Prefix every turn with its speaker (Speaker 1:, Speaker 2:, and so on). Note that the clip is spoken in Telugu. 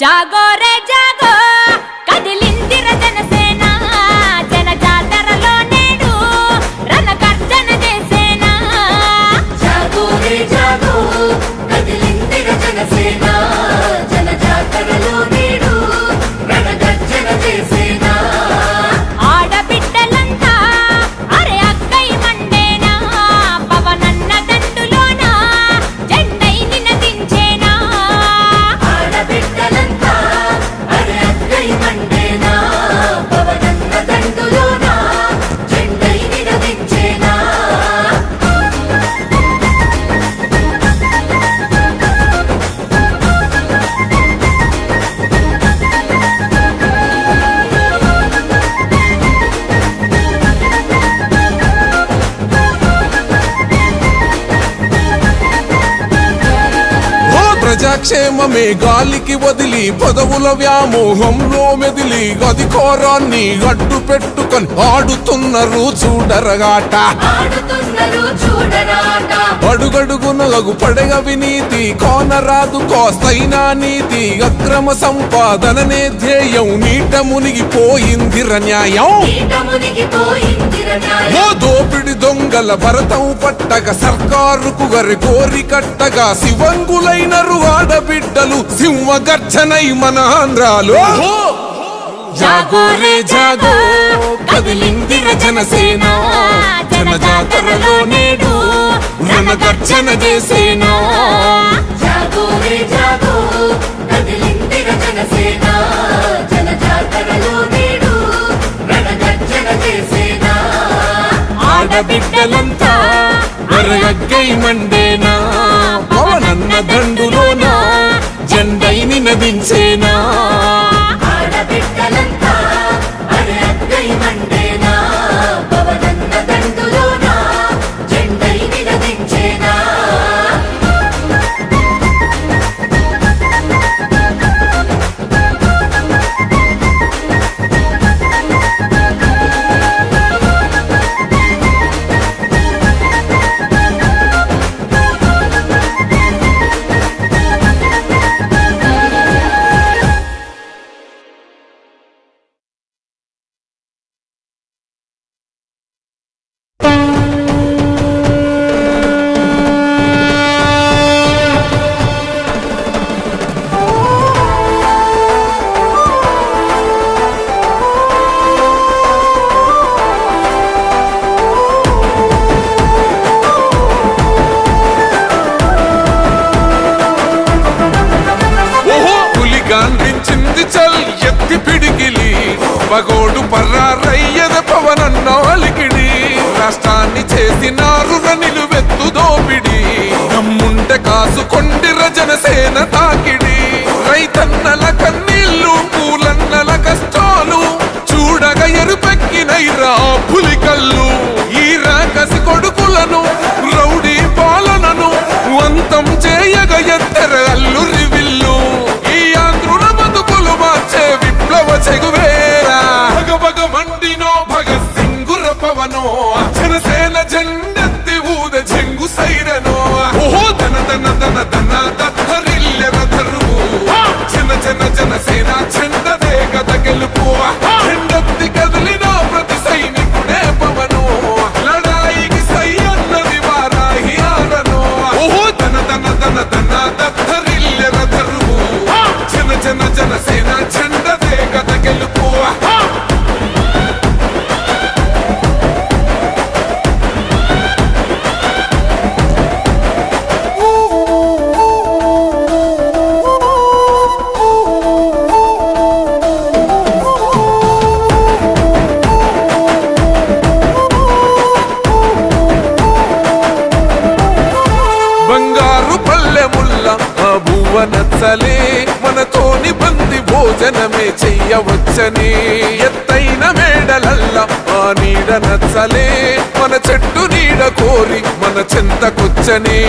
Speaker 1: जागो रे जागो कदिलिंदिर जनसेन जन जातरलो नेडु रन गर्जन చేసేనా
Speaker 2: जागो रे जागो कदिलिंदिर जनसेन जन जातरलो नेडु रन गर्जन చేసేనా
Speaker 1: ఆడబిడ్డలంతా అరే అక్కై మండేనా పవనన్న దండులోన జెండై నినదించేనా
Speaker 2: ఆడబిడ్డలంతా అరే అక్కై మండేనా పవనన్న దండులోన జెండై నినదించేనా
Speaker 3: ప్రజాక్షేమమే గాలికి వదిలి పదవుల వ్యామోహంలో మెదిలి అధికారాన్ని అడ్డు పెట్టుకొని ఆడుతున్నారు చూడరగాట అడుగడుగునగు పడగ వినీతి కోనరాదు కోస్తైనా నీతి అక్రమ సంపాదననే ధ్యేయం నీట మునిగిపోయిందిర న్యాయం ఓ దోపిడి దొంగల భరతం పట్టగా సర్కారుకు గరి కోరి కట్టగా శివంగులైనరు ఆడబిడ్డలు సింహ గర్జనై మన ఆంధ్రాలో జాగో రే జాగో కదిలిందిర జనసేన జన జాతరలో నేడు రణ గర్జన చేసేనా
Speaker 2: జాగో రే జాగో కదిలిందిర జనసేన జన జాతరలో నేడు రణ గర్జన చేసేనా
Speaker 3: ఆడబిడ్డలంతా వరగై మండేనా పవనన్న దండులోన జెండై నినదించేనా
Speaker 2: ఆడబిడ్డలంతా అరే అక్కై మండేనా పవనన్న దండులోన జెండై నినదించేనా
Speaker 3: గాంధించింది చల్ ఎత్తి పిడికిలి పగోడు పర్రారయ్యద పవనన్నాలికిడి రాష్ట్రాన్ని చేసినారు నిలువెత్తు దోపిడి నమ్ముంటే కాసుకొండిర జనసేన తాకిడి రైతన్నల కన్నీళ్లు పూలన్నల కష్టాలు చూడగా ఎరుపెక్కినైరా పులికల్లు ఈ రాకసి కొడుకులను రౌడీ పాలనను అంతం చేయగ ఎత్తెర అల్లురి విల్లు చెగువేరా భగభగ మండినో భగత్ సింగుర పవనో జనసేన జెండెత్తి ఊద చెంగు సైరనో ఓహో ధన ధన ధన ధన దత్తరిల్లెన ధరువు జన జన జనసేన చెండదే గద గెలుపు జెండెత్తి కదిలినో ప్రతి సైనికుడే పవనో లడాయికి సై అన్నది వారాహి ఆడనో ఓహో ధన ధన ధన ధన దత్తరిల్లెన ధరువు జన జన జనసేన చెండదే గద గెలుపు బంగారు పల్లెముల్ల ఆ భువ నచ్చలే మనతోని బంది భోజనమే చెయ్యవచ్చని ఎత్తైన మేడలల్ల ఆ నీడ నచ్చలే మన చెట్టు నీడ కోరి మన చెంతకొచ్చని